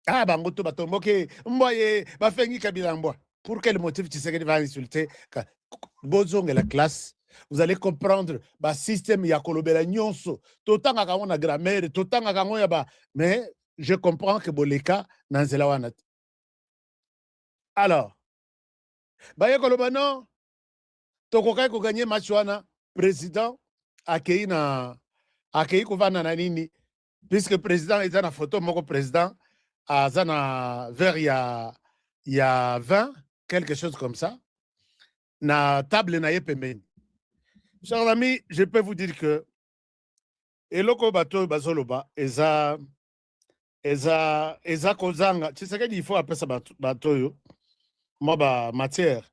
Ah, bangoto batomboke, mboye, bafengi kabila mboa. Pour quel motif Tshisekedi va insulter Bozong et la classe? Vous allez comprendre, le système ya kolobela nyonso, totanga kango na grammaire, totanga kango ya ba, mais je comprends que boleka nanzela wana. Alors, baye koloba non, tokokai ko gagner match wana, président akei na akei kovana na nini, puisque président est na photo moko président aza na verre ya 20, quelque chose comme ça, na table na ye pembeni. Chers amis, je peux vous dire que eloko bato bazoloba eza kozanga. Tu sais qu'il faut appeler ça bato yo, moi ba matière.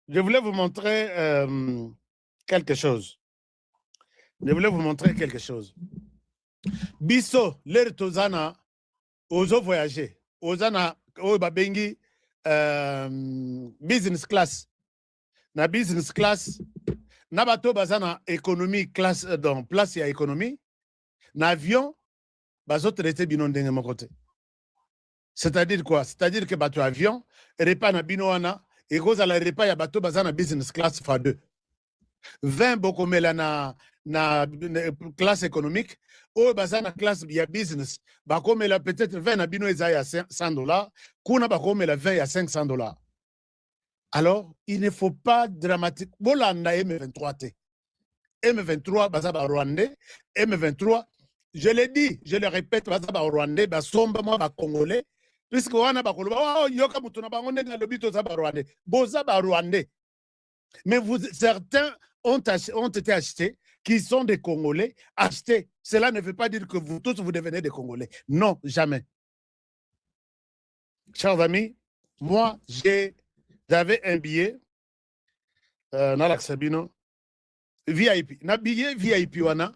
Je voulais vous montrer quelque chose. Je voulais vous montrer quelque chose. Biso, l'air tozana, ozo voyager. Ozana, o babengi business class. Na business class, na bato bazana économie classe, donc place ya économie. Na avion, bazo traité bino ndenge moko te. C'est-à-dire quoi? C'est-à-dire que bato avion, repas na bino wana, et cause à la repas ya bato bazana business class fois 2. 20 bokomela na classe économique, ou bazana classe ya business, bakomela peut-être 20 na bino eza ya $100, kuna bakomela 20 ya $500. Alors, il ne faut pas dramatique. Bolanda M23 te. M23 bazaba rwandais, M23, je l'ai dit, je le répète, bazaba rwandais, basomba moi ba congolais, puisque wana ba koloba, oh yoka mutuna bango ndenge lobito zaba rwandais, bozaba rwandais. Mais certains ont été achetés, qui sont des Congolais, achetés. Cela ne veut pas dire que vous tous, vous devenez des Congolais. Non, jamais. Chers amis, moi, j'avais un billet, Nalak Sabino, VIP. Na billet VIP, wana,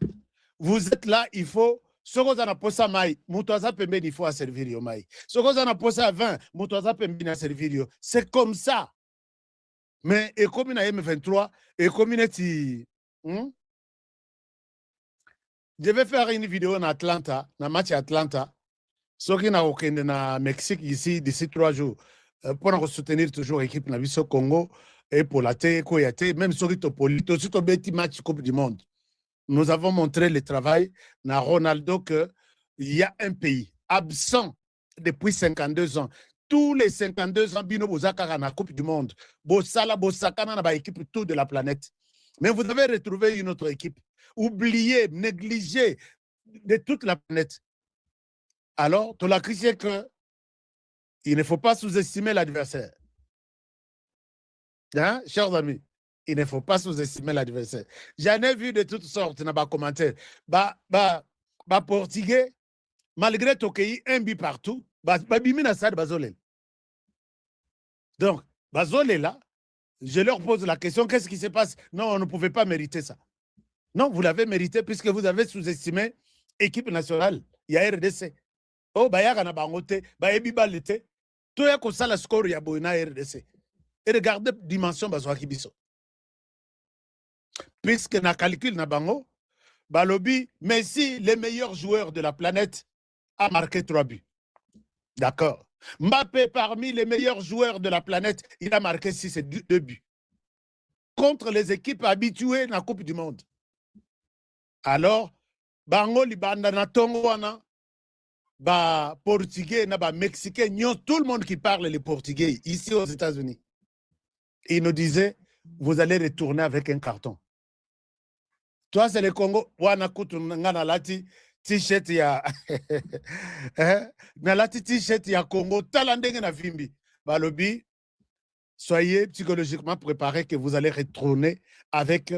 vous êtes là, il faut... Sokozana posa mai, mutoza pembeni il faut à servir yo mai. Sokozana posa 20, mutoza pembeni à servir yo. C'est comme ça. Mais et comme na M23, et comme je vais faire une vidéo en Atlanta, dans match Atlanta. Ceux qui n'ont aucun na Mexique ici d'ici 3 jours pour soutenir toujours l'équipe Naviso Congo et pour la Koyate, même ceux qui ont petit match Coupe du Monde. Nous avons montré le travail na Ronaldo qu'il y a un pays absent depuis 52 ans. Tous les 52 ans, Bino Bozaka na Coupe du Monde. Bosala, Bosakana na ba équipe tout de la planète. Mais vous avez retrouvé une autre équipe. Oubliée, négligée de toute la planète. Alors, tu l'as crié qu'il ne faut pas sous-estimer l'adversaire. Hein, chers amis, il ne faut pas sous-estimer l'adversaire. J'en ai vu de toutes sortes dans les commentaires. Portugais, malgré ton pays, un but partout, donc, là, je leur pose la question, qu'est-ce qui se passe? Non, on ne pouvait pas mériter ça. Non, vous l'avez mérité puisque vous avez sous-estimé l'équipe nationale. Il y a RDC. Oh, bayaka na bangote, bayebi balete. Toya ko sala score ya boina RDC. Et regardez dimension bazwaki biso. Puisque na calcul na bango, balobi, Messi, le meilleur joueur de la planète, a marqué 3 buts. D'accord. Mbappé, parmi les meilleurs joueurs de la planète, il a marqué 6 et 2 buts. Contre les équipes habituées na Coupe du Monde. Alors, bango libanda na tongo wana, ba portugais na ba mexicain, tout le monde qui parle le portugais ici aux États-Unis. Il nous disait, vous allez retourner avec un carton. Toi, c'est le Congo. Wana kutu ngana lati t-shirt ya na lati t-shirt ya Congo talandenge na vimbi. Balobi, soyez psychologiquement préparés que vous allez retourner avec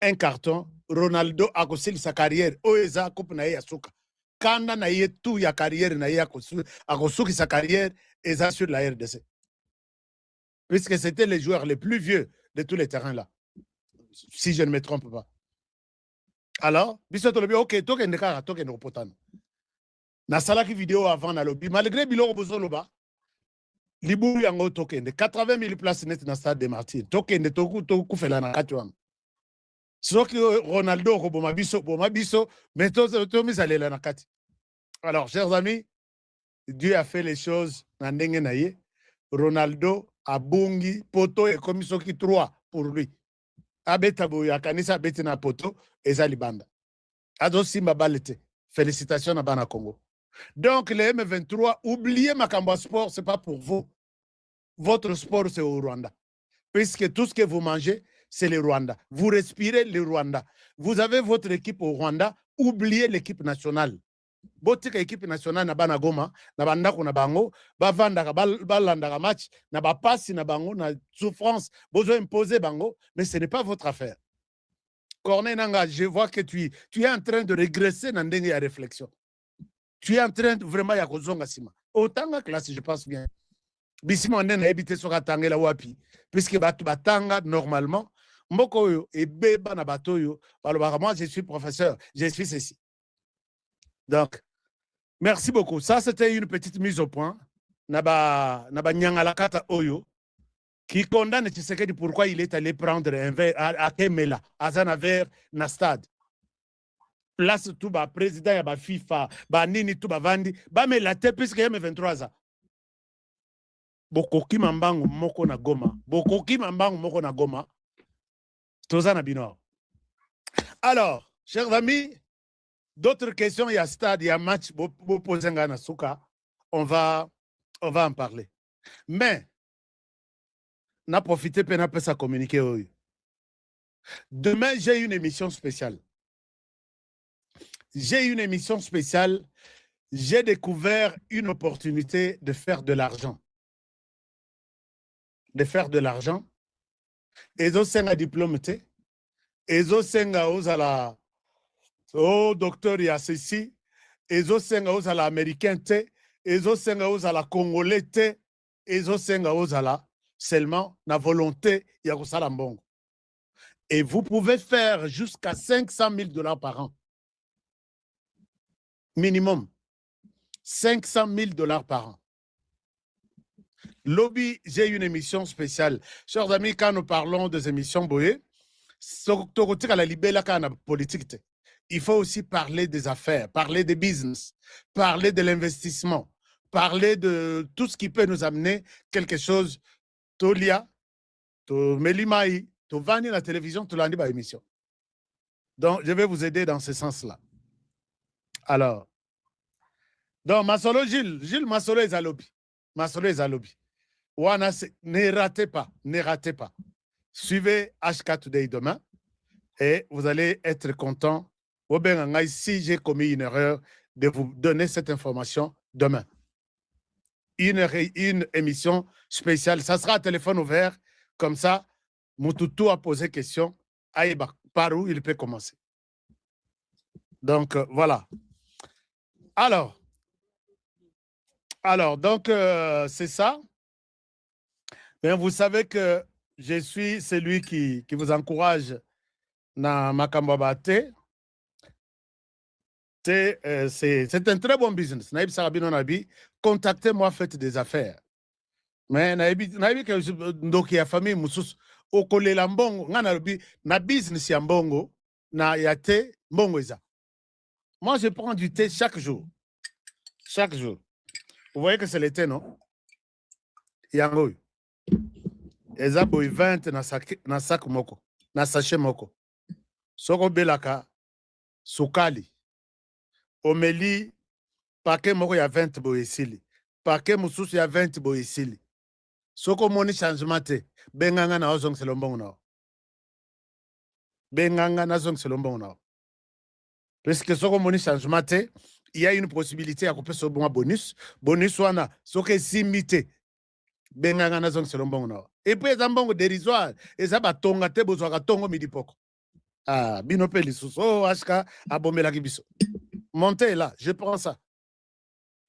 un carton. Ronaldo a construit sa carrière. Oeza coupe na yasuka. Kanda na ye tout ya carrière na ye a construit sa carrière et ça sur la RDC. Puisque c'était les joueurs les plus vieux de tous les terrains là. Si je ne me trompe pas. Alors, biso to lobi OK, token de kara, token de potano. Na salaki vidéo avant na lobby, malgré biloko bozo loba, liburu yango token de 80 000 places net na stade de Martyrs. Token de toku fela na kati wana. Soki Ronaldo ko boma biso, mais to misalela na kati. Alors, chers amis, Dieu a fait les choses. Ronaldo a bungi poto et comme qui 3 pour lui. Abeta boya kanisa beti na poto eza libanda. Ado simba balete. Félicitations à Bana Congo. Donc les M23, oubliez Makamba Sport, c'est pas pour vous. Votre sport c'est au Rwanda. Puisque tout ce que vous mangez, c'est le Rwanda. Vous respirez le Rwanda. Vous avez votre équipe au Rwanda, oubliez l'équipe nationale. Botika équipe nationale na bana Goma, na bandako na bango, bavandaka balandaka match, na bapasi na bango, na souffrance, besoin imposer bango, mais ce n'est pas votre affaire. Corneille Nanga, je vois que tu es en train de régresser dans une réflexion. Tu es en train de vraiment ya kozonga sima. Autant que classe, je pense bien. Bisimo ndena habité sur Katangela wapi, puisque batanga normalement, mboko yo et beba na batoyo, moi je suis professeur, je suis ceci. Donc, merci beaucoup. Ça, c'était une petite mise au point. Naba Nyangalakata Oyo, qui condamne Tshisekedi pourquoi il est allé prendre un verre à Kemela, à Zanaver, na stade. Place tout bas, président ya ba FIFA, ba nini tout bas vandi, ba me la te puisque y 23 ans. Bokoki mambangu moko na Goma. Bokoki mambangu moko na Goma. Tozana bino. Alors, chers amis, d'autres questions, il y a stade, il y a match, on va en parler. Mais, n'a profité pour n'a ça communiquer. Demain, j'ai une émission spéciale. J'ai une émission spéciale. J'ai découvert une opportunité de faire de l'argent. De faire de l'argent. Et zo senga diplômé. Et zo senga ozala oh docteur ya ceci. Et zo senga ozala américain te. Et zo senga ozala congolais te. Et zo senga ozala seulement na volonté ya kosala mbongo. Et vous pouvez faire jusqu'à 500 000 $ par an. Minimum. 500 000 $ par an. Lobby, j'ai une émission spéciale. Chers amis, quand nous parlons des émissions Boye, il faut aussi parler des affaires, parler des business, parler de l'investissement, parler de tout ce qui peut nous amener quelque chose. Tolia, to Melimai, to Vani la télévision, to l'andi ba émission. Donc, je vais vous aider dans ce sens-là. Alors, donc, Masolo Gilles Masolo est à lobby. Masolo est à lobby. Ne ratez pas, ne ratez pas. Suivez HK Today demain et vous allez être content. Si j'ai commis une erreur, de vous donner cette information demain. Une émission spéciale. Ça sera à téléphone ouvert. Comme ça, Moutoutou a posé question. Aïba, par où il peut commencer. Donc, voilà. Alors donc, c'est ça. Mais vous savez que je suis celui qui vous encourage dans Makambabate. C'est un très bon business. Naïb Sarabino Nabi, contactez-moi, faites des affaires. Mais Naïb donc il y a famille Moussous, Okole Lambongo, na business Yambongo, na yate Mbongoza. Moi, je prends du thé chaque jour. Chaque jour. Vous voyez que c'est l'été, non? Yango. Eza boy 20 na sac moko, na sachet moko. Soko belaka, sukali. Omeli, paquet moko ya 20 boy esili. Paquet mususu ya 20 boy esili. Soko moni changement te, benganga na ozong selombong na. Benganga na ozong selombong na. Parce que soko moni changement te, il y a une possibilité à couper ce bon bonus. Bonus wana, soko simité. Benganga na ozong selombong na. Et puis, les ambons dérisoires, les abatonga te bozwaka tongo midipoko. Ah, binope lisusu. Oh, ashka, abomela kibiso. Montez là, je prends ça.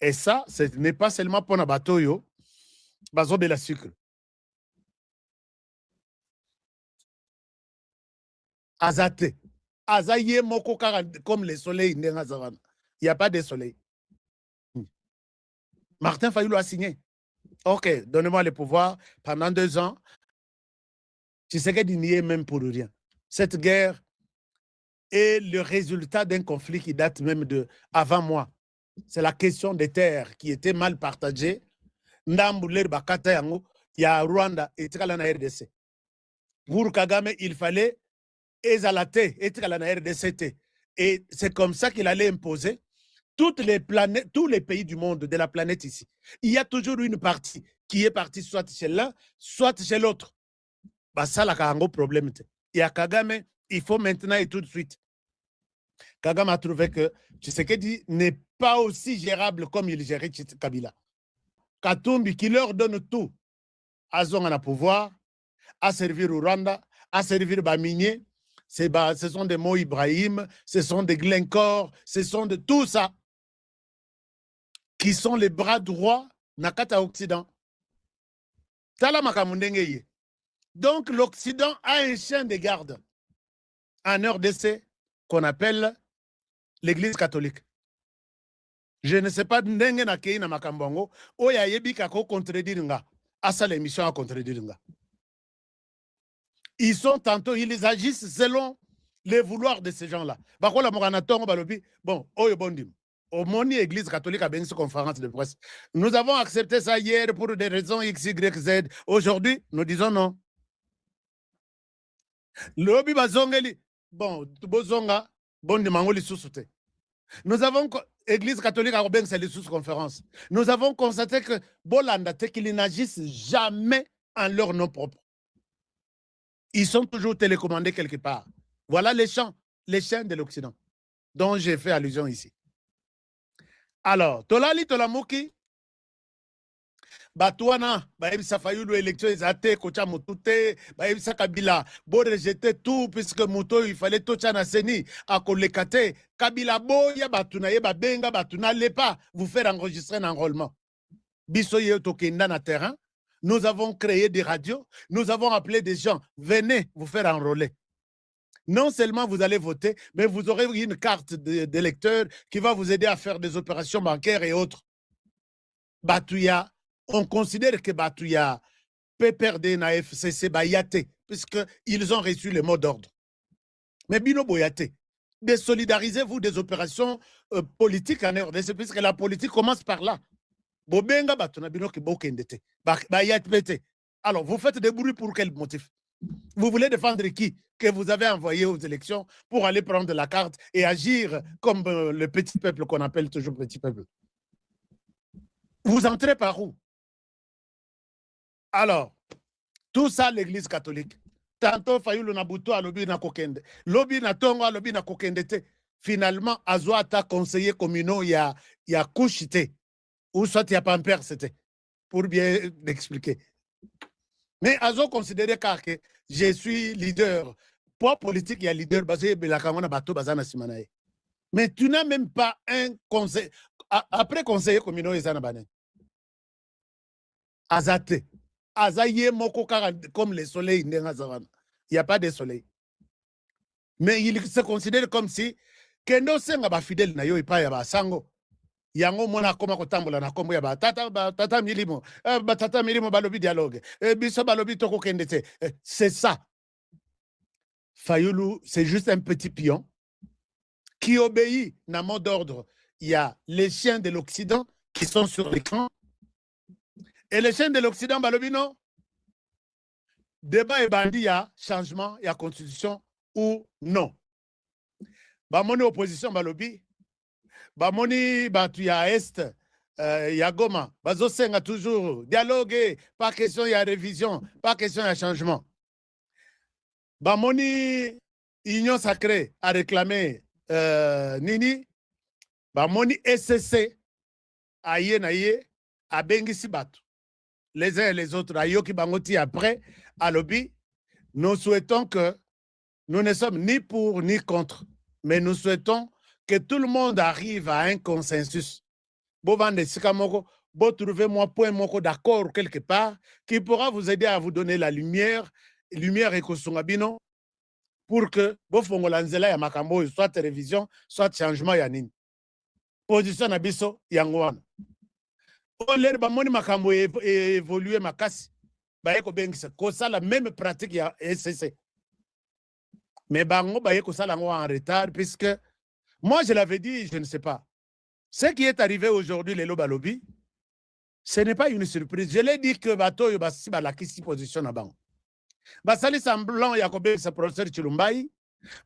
Et ça, ce n'est pas seulement pour Nabatoyo, bazo de la sucre. Azate. Azaye moko comme le soleil, il n'y a pas de soleil. Martin Fayulu a signé. Ok, donnez-moi le pouvoir pendant 2 ans. Tshisekedi n'y est même pour rien. Cette guerre est le résultat d'un conflit qui date même de avant moi. c'est la question des terres qui était mal partagée. Ndambuler bakata yango ya Rwanda etikala na RDC. Pour Kagame, il fallait ezalate etikala na RDC. Et c'est comme ça qu'il allait imposer toutes les planètes, tous les pays du monde, de la planète ici. Il y a toujours une partie qui est partie soit chez l'un, soit chez l'autre. Bah ça, là, un gros problème. Et à Kagame, il faut maintenant et tout de suite. Kagame a trouvé que Tshisekedi n'est pas aussi gérable comme il gérait Kabila. Katumbi, qui leur donne tout, à Zonga pouvoir, à servir au Rwanda, à servir Baminier, ce sont des mots Ibrahim, ce sont des Glencore, ce sont de tout ça qui sont les bras droits Nakata Occident. Tala makamundenge. Donc l'Occident a un chien de garde en RDC qu'on appelle l'Église catholique. Je ne sais pas ndenge na kei na makambongo oya yebi kako contredire nga asa l'émission à contredire nga. Ils sont tantôt, ils agissent selon les vouloirs de ces gens-là. Bakola moranatongo balobi bon oyo bondim. Au Moni Église catholique a bien une conférence de presse. Nous avons accepté ça hier pour des raisons X, Y, Z. Aujourd'hui, nous disons non. Lobi bazongeli bon bozonga bon de mangoli sous-souté. Nous avons Église catholique à Robin, c'est les sous-conférences. Nous avons constaté que Bolanda, qu'ils n'agissent jamais en leur nom propre. Ils sont toujours télécommandés quelque part. Voilà les chaînes de l'Occident dont j'ai fait allusion ici. Alors, Tolali Tolamuki, Batouana, Baïbisa Fayulu, élection Ezate, Kocha Motute, Baïbisa Kabila, Bo rejeter tout, puisque Mouto, il fallait tout Seni, à Kolekate, Kabila Boya, Batuna, Babenga, Batuna, Lepa, vous faire enregistrer un enrôlement. Bisoye Tokenda na terrain, nous avons créé des radios, nous avons appelé des gens, venez vous faire enrôler. Non seulement vous allez voter, mais vous aurez une carte d'électeur qui va vous aider à faire des opérations bancaires et autres. Batouya, on considère que Batouya peut perdre na FCC Bayate, puisqu'ils ont reçu le mot d'ordre. Mais Bino Boyate, désolidarisez-vous des opérations politiques en RDC, puisque la politique commence par là. Bobenga Batuna Bino ki Bokendete, Bayate. Alors, vous faites des bruits pour quel motif? Vous voulez défendre qui que vous avez envoyé aux élections pour aller prendre la carte et agir comme le petit peuple qu'on appelle toujours petit peuple? Vous entrez par où? Alors, tout ça, l'Église catholique. Tantôt, Fayulu Nabuto a lobby na kokende. Lobby na tongo a lobby na kokendete. Finalement, Azoata conseiller communaux, il y a Kouchité. Ou soit il y a Pamper, c'était. Pour bien l'expliquer. Mais Azo considéré que je suis leader. Pour politique, il y a leader. Mais tu n'as même pas un conseil. Après conseiller communaux, ils en ont Azate. Azaye moko comme le soleil. Il n'y a pas de soleil. Mais il se considère comme si Kendo Senga ba fidèle na yo ipa ya ba sango. Yango mona koma kotambola na kombo ya ba tata milimo. Tata milimo balobi dialogue. Biso balobi toko kendete. C'est ça. Fayulu, c'est juste un petit pion qui obéit na mot d'ordre. Il y a les chiens de l'Occident qui sont sur l'écran. Et les chaînes de l'Occident, balobi non. Débat et bandit, il y a changement, il y a constitution ou non. Bamoni opposition, balobi. Bamoni, batu ya Est, ya Goma. Bazo senga toujours. Dialogue, pas question, il y a révision, pas question, il y a changement. Bamoni, Union sacrée a réclamé Nini. Bamoni SCC, aye na ye, a bengisi batu. Les uns et les autres, Ayoki Bangoti après, à lobby, nous souhaitons que nous ne sommes ni pour ni contre, mais nous souhaitons que tout le monde arrive à un consensus. Bovande Sikamoko, bo trouvez-moi point moko d'accord quelque part qui pourra vous aider à vous donner la lumière et Kosungabino, pour que bo fongolanzela ya makambo soit télévision, soit changement ya nini. Position na biso yangwana. L'air bamoni makambo évoluer makasi baye ko bengisa ko sala même pratique ya SCC mais bango baye ko sala en retard puisque moi je l'avais dit je ne sais pas Ce qui est arrivé aujourd'hui, les Lobalobi, ce n'est pas une surprise. Je l'ai dit que Bato Yobasi la position à banc. Basali semblant Yakobe sa professeur Chilumbai,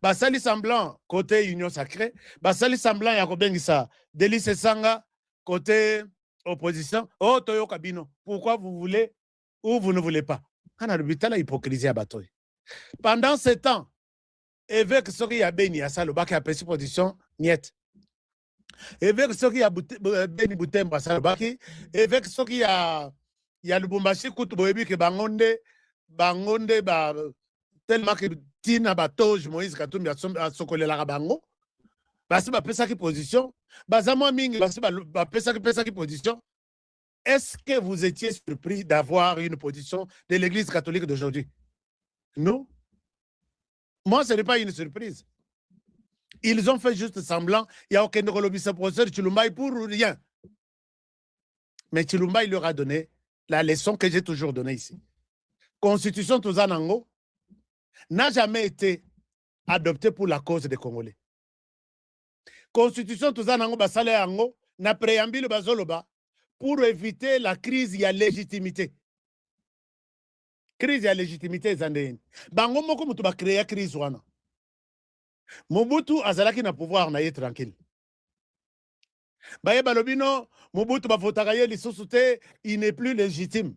Basali semblant côté Union Sacrée, Basali semblant Yakobe sa Délice Sanga côté opposition. Oh Toyo Kabino, pourquoi vous voulez ou vous ne voulez pas? On a le la hypocrisie à Bato. Pendant ce temps, évêque Soki Yabeni a Salobaki a pris position niet. Évêque Soki Beni Boutemba Salobaki, évêque Soki a Lubumbashi Kutuboebi que Bangonde ba tellement que Tina Batoge Moïse Katumbi a sokolé la Bango. Basi ba pesa ki position, bazamo mingi basi ba pesa ki position. Est-ce que vous étiez surpris d'avoir une position de l'Église catholique d'aujourd'hui? Non. Moi, ce n'est pas une surprise. Ils ont fait juste semblant. Il n'y a aucun professeur Chilumbai pour rien. Mais Chilumbai leur a donné la leçon que j'ai toujours donnée ici. Constitution Touzanango n'a jamais été adoptée pour la cause des Congolais. Constitution Touzanango Basale Ango n'a préambule Bazoloba pour éviter la crise de légitimité. Crise de légitimité zandéine. Bango moko mutu ba créer crise wana. Mobutu azalaki na pouvoir na ye tranquille. Baye balobino Mobutu ba fotaka ye lisusu te, il n'est plus légitime.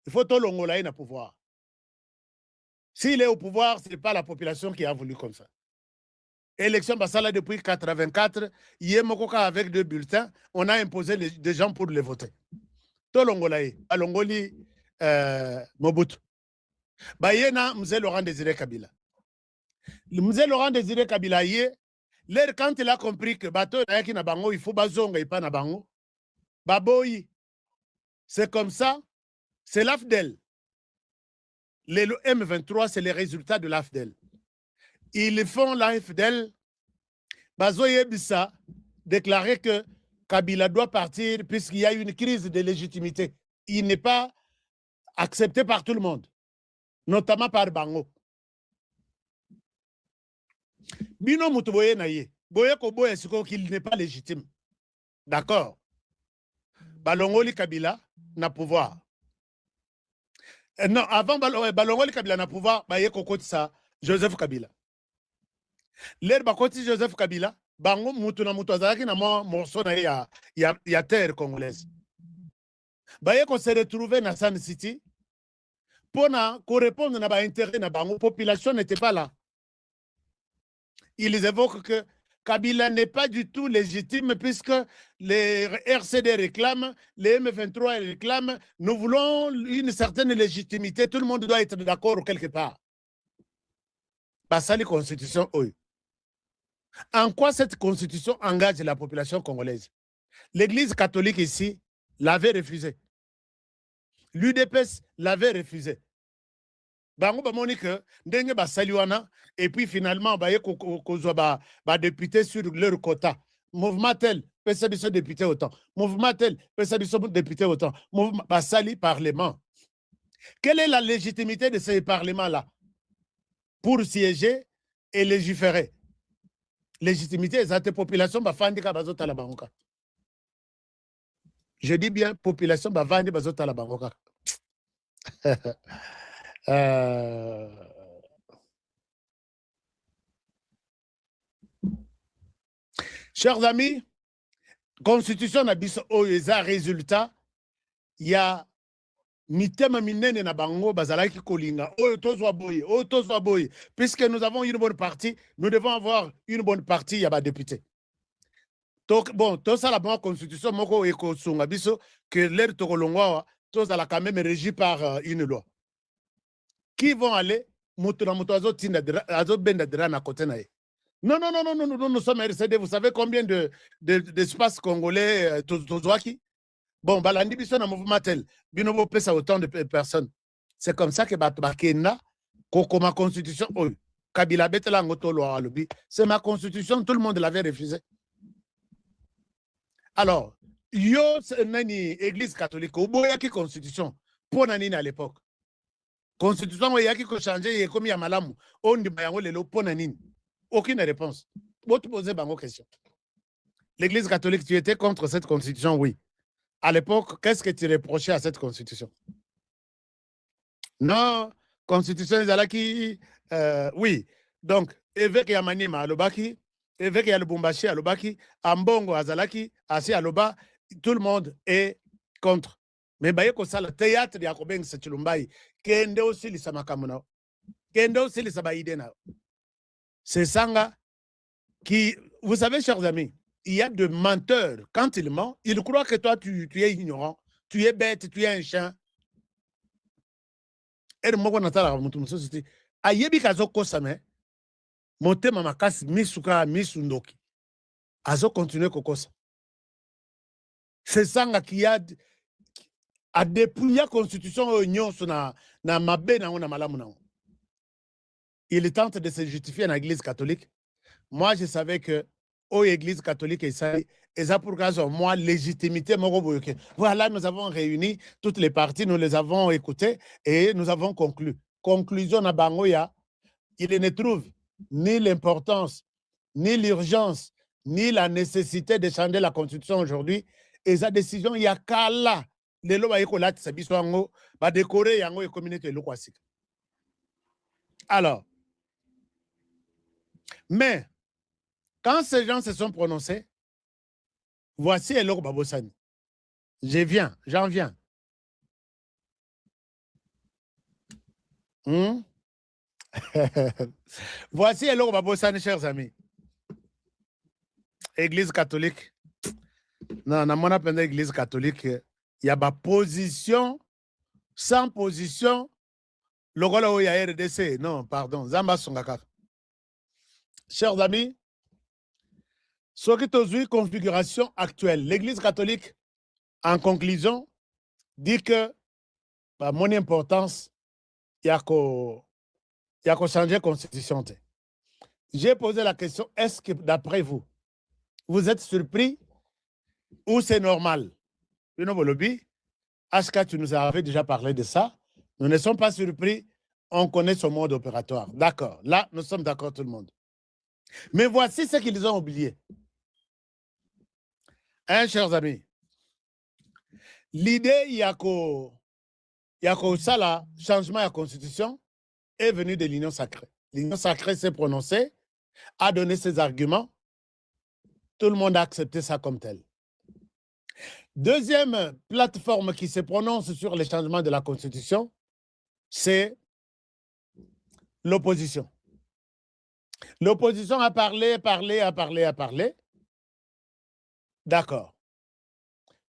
Il faut tout l'ongola na pouvoir. S'il est au pouvoir, ce n'est pas la population qui a voulu comme ça. Élection Bassala depuis 1984, Yemokoka avec 2 bulletins, on a imposé des gens pour les voter. Tout l'ongolaï, à l'ongoli Mobutu. Bayena, Mzé Laurent Désiré Kabila. Mzé Laurent Désiré Kabila, quand il a compris que bateau Nayaki na bango, il faut bazonga et pas na bango. Baboyi. C'est comme ça, c'est l'AFDEL. Le M23, c'est les résultats de l'AFDEL. Ils font l'AFDEL. Bazoye Bissa déclarer que Kabila doit partir puisqu'il y a une crise de légitimité. Il n'est pas accepté par tout le monde, notamment par Bango. Bino Mutuboye Naye, Boye Koboye Siko qu'il n'est pas légitime. D'accord. Balongoli Kabila n'a pouvoir. Non, avant Balongoli Kabila n'a pouvoir, Baye Kokotisa, Joseph Kabila. L'air Bakoti Joseph Kabila, Bango Mutuna Mutazaki n'a pas morceau ya terre congolaise. Baye qu'on s'est retrouvé dans San City pour correspondre à l'intérêt de Bango, la population n'était pas là. Ils évoquent que Kabila n'est pas du tout légitime puisque les RCD réclament, les M23 réclament, nous voulons une certaine légitimité, tout le monde doit être d'accord quelque part. Basali constitution, oui. En quoi cette constitution engage la population congolaise? L'église catholique ici l'avait refusé. L'UDPS l'avait refusé. Bango bamoni que ndenge basaliwana et puis finalement baye kozwa ba député sur leur quota. Mouvement tel pesa biso député autant. Mouvement tel pesa biso député autant. Mouvement basali parlement. Quelle est la légitimité de ces parlements là pour siéger et légiférer? Légitimité exacte population bafandika bazota la bangoka. Je dis bien population bafandi bazota la bangoka. Chers amis, constitution na biso oyo eza résultat ya mitema minene na bango bazalaki kolinga oyo tozwa boye puisque nous avons une bonne partie, nous devons avoir une bonne partie ya ba député. Donc bon, tout ça la bonne constitution moko ekosunga biso que l'air tokolongwa tozala quand même régi par une loi. Qui vont aller à côté na. Non, nous sommes RCD. Vous savez combien d'espace congolais Tozwaki? Bon, balandi biso na mouvement tel. Binobo pesa autant de personnes. C'est comme ça que Bakena, ma constitution, Kabila betela ngoto loi alobi. C'est ma constitution, tout le monde l'avait refusé. Alors, yo nani église catholique, oboyaki constitution, pour nani à l'époque. Constitution yaki ko changer et comme ya malamu on di bayango lelo pona nini, aucune réponse. Vous posez bango question. l'Église catholique, tu étais contre cette constitution, oui. À l'époque, qu'est-ce que tu reprochais à cette constitution? Non, constitution ezalaki, oui. Donc, évêque ya Maniema alobaki, évêque ya Lubumbashi alobaki, Ambongo azalaki, asi aloba, tout le monde est contre. Mais baye ko sala théâtre ya kobengisa Chilumbai, kende osilisa makambo na. Kende osilisa baide na. C'est Sanga qui, vous savez, chers amis, il y a de menteurs. Quand ils mentent, ils croient que toi, tu es ignorant, tu es bête, tu es un chien. Et moko natala mutu mususu ayebi kazo kosame motema makasi misuka misundoki azo continuer kokosa. C'est Sanga qui a dépouillé la constitution nyonso na mabe na malamu na. Il tente de se justifier dans l'église catholique. Moi, je savais que l'église catholique et ça pour cause moi légitimité. Voilà, nous avons réuni toutes les parties, nous les avons écoutées et nous avons conclu. Conclusion na bangoya, il ne trouve ni l'importance, ni l'urgence, ni la nécessité de changer la constitution aujourd'hui. Et sa décision, il y a qu'à là. Les lois écolaires, c'est bisouango, va décorer yango et communauté le kwasik. Alors, mais quand ces gens se sont prononcés, voici Eloko Babosani. J'en viens. Voici Eloko Babosani, chers amis. Église catholique. Non, dans mon appel d'église catholique, il y a ma position, sans position. Le rôle où il y a RDC, non, pardon, Zamba Songaka. Chers amis, ce qui est une configuration actuelle, l'église catholique, en conclusion, dit que bah, mon importance, il y a qu'à changer la constitution. J'ai posé la question, est-ce que d'après vous, vous êtes surpris ou c'est normal? Ashka, tu nous avais déjà parlé de ça. Nous ne sommes pas surpris, on connaît son mode opératoire. D'accord, là, nous sommes d'accord tout le monde. Mais voici ce qu'ils ont oublié. Hein, chers amis, l'idée, il y a ça là, changement de la constitution, est venue de l'Union sacrée. L'Union sacrée s'est prononcée, a donné ses arguments. Tout le monde a accepté ça comme tel. Deuxième plateforme qui se prononce sur les changements de la constitution, c'est l'opposition. L'opposition a parlé. D'accord.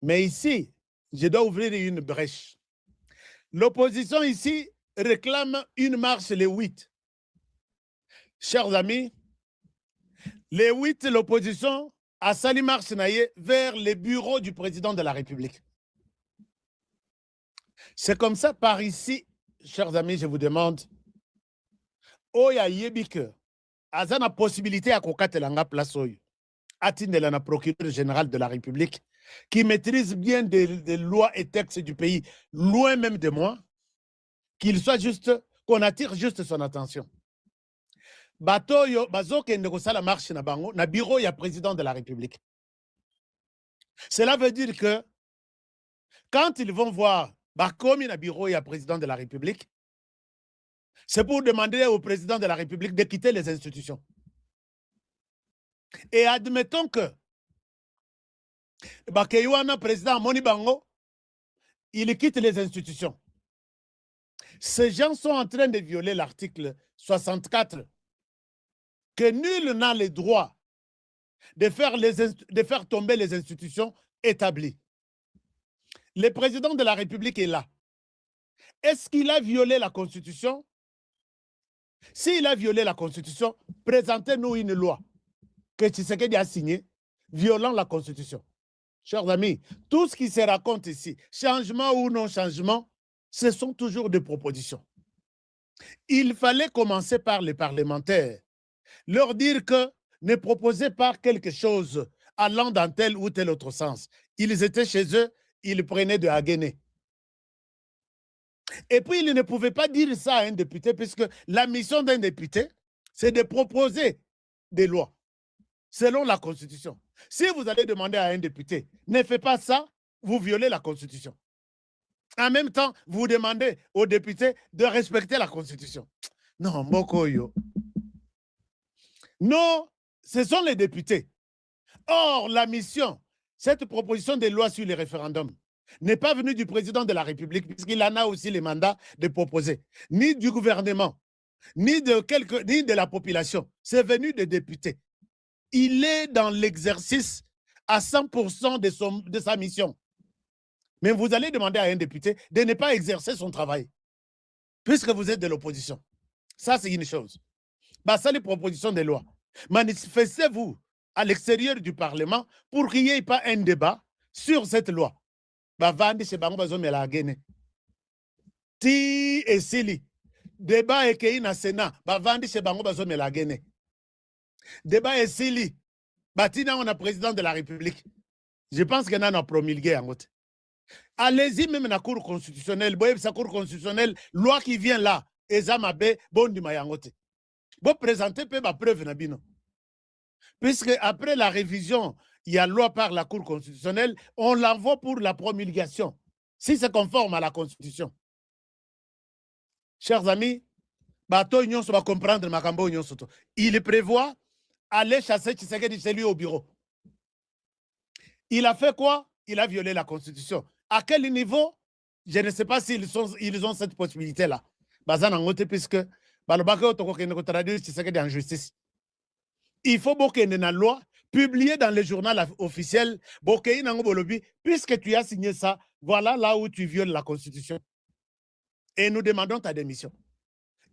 Mais ici, je dois ouvrir une brèche. L'opposition ici réclame une marche le 8. Chers amis, le 8, l'opposition a sali marche vers les bureaux du président de la République. C'est comme ça, par ici, chers amis, je vous demande, Oya Yebike, Azana possibilité à kokatelanga place Oyo, atindela na procureur général de la République, qui maîtrise bien des lois et textes du pays, loin même de moi, qu'il soit juste, qu'on attire juste son attention. Batoyo, bazokende kosala marche na bango, na bureau ya président de la République. Cela veut dire que quand ils vont voir Bakomi na bureau ya président de la République, c'est pour demander au président de la République de quitter les institutions. Et admettons que Bakeywana, président Moni Bango, il quitte les institutions. Ces gens sont en train de violer l'article 64, que nul n'a le droit de faire tomber les institutions établies. Le président de la République est là. Est-ce qu'il a violé la Constitution? S'il a violé la Constitution, présentez-nous une loi que Tshisekedi a signée violant la Constitution. Chers amis, tout ce qui se raconte ici, changement ou non changement, ce sont toujours des propositions. Il fallait commencer par les parlementaires, leur dire que ne proposez pas quelque chose allant dans tel ou tel autre sens. Ils étaient chez eux, ils prenaient de Haguené. Et puis, ils ne pouvaient pas dire ça à un député, puisque la mission d'un député, c'est de proposer des lois selon la Constitution. Si vous allez demander à un député, ne faites pas ça, vous violez la Constitution. En même temps, vous demandez aux députés de respecter la Constitution. Non, Mokoyo. Non, ce sont les députés. Or, la mission, cette proposition de loi sur les référendums, n'est pas venue du président de la République, puisqu'il en a aussi les mandats de proposer, ni du gouvernement, ni de la population. C'est venu des députés. Il est dans l'exercice à 100% de sa mission. Mais vous allez demander à un député de ne pas exercer son travail, puisque vous êtes de l'opposition. Ça, c'est une chose. Bah, ça, les propositions de loi. Manifestez-vous à l'extérieur du Parlement pour qu'il n'y ait pas un débat sur cette loi. Bah, vandi chez Bango Bazo Melagene. Ti et Sili. Débat et qu'il y a un Sénat. Bah, vandi chez Bango Bazo Melagene. Débat et Sili. Bah, tina on a président de la République. Je pense qu'il y en a promulgué en côté. Allez-y même dans la Cour constitutionnelle. Boyeb sa Cour constitutionnelle, loi qui vient là. Ezamabe, bondi mayangote. Vous présentez peu ma preuve Nabino. Puisque après la révision, il y a loi par la Cour constitutionnelle, on l'envoie pour la promulgation, si c'est conforme à la Constitution. Chers amis, bateau union va comprendre Makambo union soto. Il prévoit aller chasser Tshisekedi chez lui au bureau. Il a fait quoi? Il a violé la Constitution. À quel niveau? Je ne sais pas s'ils ont cette possibilité-là. Bazan en puisque en justice. Il faut qu'il y ait une loi publiée dans le journal officiel, puisque tu as signé ça, voilà là où tu violes la Constitution. Et nous demandons ta démission.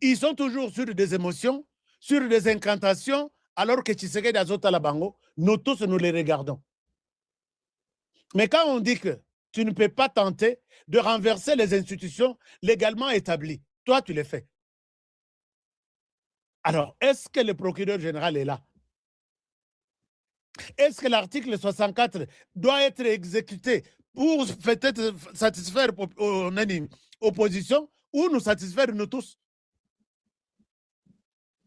Ils sont toujours sur des émotions, sur des incantations, alors que Tshisekedi Azota Labango, nous tous nous les regardons. Mais quand on dit que tu ne peux pas tenter de renverser les institutions légalement établies, toi tu les fais. Alors, est-ce que le procureur général est là? Est-ce que l'article 64 doit être exécuté pour peut-être satisfaire l'opposition ou nous satisfaire nous tous?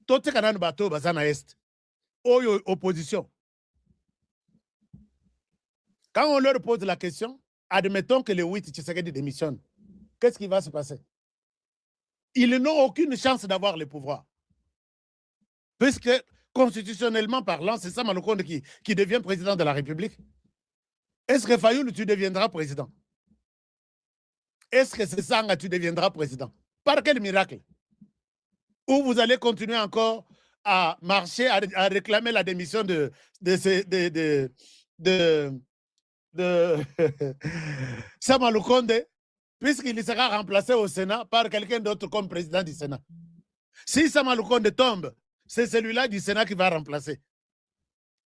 Tout est bateau, bazana est. Opposition. Quand on leur pose la question, admettons que le 8 Tshisekedi démissionne. Qu'est-ce qui va se passer? Ils n'ont aucune chance d'avoir le pouvoir. Puisque, constitutionnellement parlant, c'est ça Malokonde qui devient président de la République. Est-ce que Fayoulou, tu deviendras président? Est-ce que c'est Sanga, tu deviendras président? Par quel miracle? Ou vous allez continuer encore à marcher, à réclamer la démission de Sama Lukonde, puisqu'il sera remplacé au Sénat par quelqu'un d'autre comme président du Sénat. Si Sama Lukonde tombe, c'est celui-là du Sénat qui va remplacer.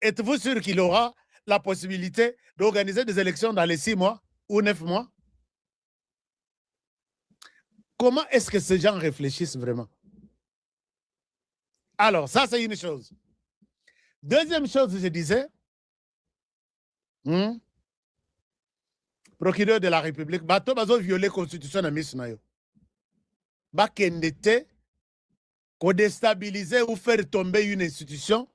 Êtes-vous sûr qu'il aura la possibilité d'organiser des élections dans les 6 mois ou 9 mois? Comment est-ce que ces gens réfléchissent vraiment? Alors, ça, c'est une chose. Deuxième chose, je disais, procureur de la République, bato bazo violer la constitution na misnayo. Bakendete, ko déstabiliser ou faire tomber une institution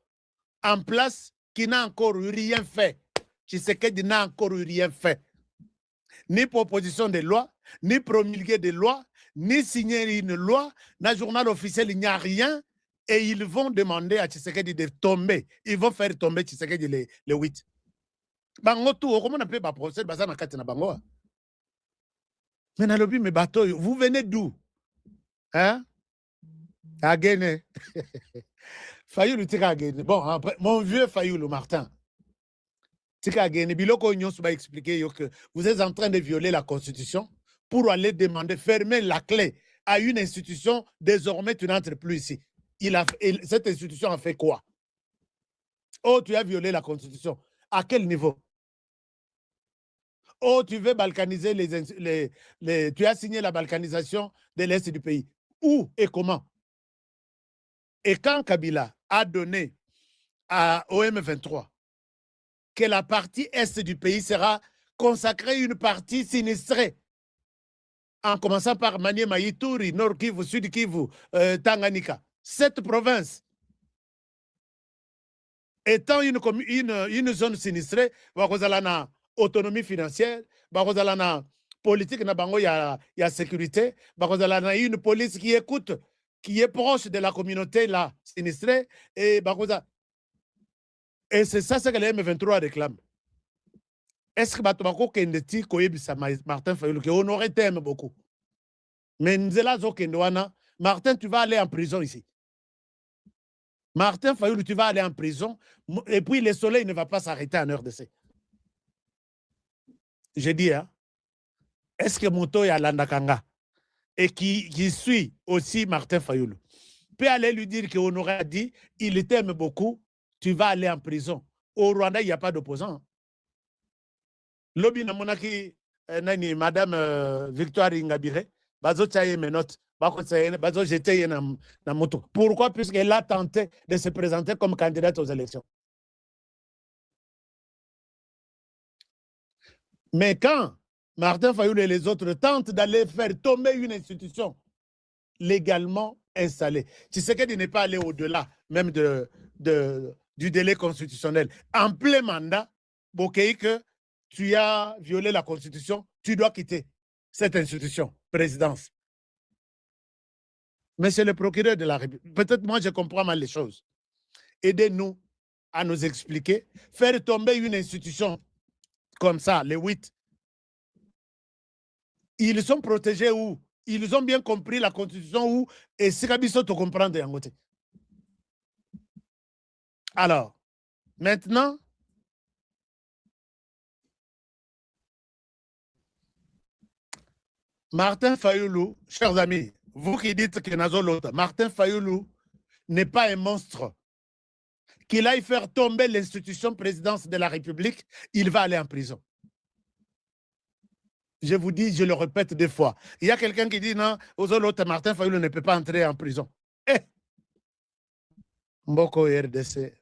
en place qui n'a encore rien fait. Tshisekedi n'a encore rien fait. Ni proposition de loi, ni promulguer de loi, ni signer une loi. Dans le journal officiel, il n'y a rien. Et ils vont demander à Tshisekedi de tomber. Ils vont faire tomber Tshisekedi le 8. Bango tout, comment on appelle le procès de na kati na bango? Mais na lobi me bateau, vous venez d'où? Hein? Agene. Fayoulou tika agene. Bon, après, mon vieux Fayoulou Martin. Tika agene. Biloko Nyon va expliquer que vous êtes en train de violer la Constitution pour aller demander, fermer la clé à une institution. Désormais, tu n'entres plus ici. Cette institution a fait quoi? Oh, tu as violé la Constitution. À quel niveau? Oh, tu veux balkaniser tu as signé la balkanisation de l'Est du pays. Où et comment? Et quand Kabila a donné au M23 que la partie Est du pays sera consacrée une partie sinistrée, en commençant par Maniema, Ituri, Nord Kivu, Sud Kivu, Tanganyika, cette province, étant une zone sinistrée, bakozala na autonomie financière, bakozala na politique na bango ya sécurité, bakozala na une police qui écoute, qui est proche de la communauté là sinistrée, et c'est ça ce que les M23 réclament. Est-ce que Batomako Kendeti Koyebisa Martin Fayulu, qui honorait t'aime beaucoup? Mais Nzela Zokendwana, Martin, tu vas aller en prison ici. Martin Fayulu, tu vas aller en prison, et puis le soleil ne va pas s'arrêter en RDC. Je dis, hein, est-ce que Moto ya Landakanga, et qui suit aussi Martin Fayulu, peut aller lui dire qu'on aurait dit, il t'aime beaucoup, tu vas aller en prison. Au Rwanda, il n'y a pas d'opposant. Lobby na monaki, nani, Madame Victoire Ingabire, bazo tchaye menote. Pourquoi? Puisqu'elle a tenté de se présenter comme candidate aux élections. Mais quand Martin Fayulu et les autres tentent d'aller faire tomber une institution légalement installée, Tshisekedi n'est pas allé au-delà même du délai constitutionnel. En plein mandat, Bokei, que tu as violé la Constitution, tu dois quitter cette institution, présidence. Mais c'est le procureur de la République. Peut-être moi, je comprends mal les choses. Aidez-nous à nous expliquer. Faire tomber une institution comme ça, les 8, ils sont protégés où? Ils ont bien compris la Constitution où? Et c'est Kabiso te comprendre en côté. Alors, maintenant, Martin Fayulu, chers amis, vous qui dites que Nazo Lota, Martin Fayulu n'est pas un monstre. Qu'il aille faire tomber l'institution présidence de la République, il va aller en prison. Je vous dis, je le répète deux fois. Il y a quelqu'un qui dit non, aux autres, Martin Fayulu ne peut pas entrer en prison. Eh! Mboko RDC.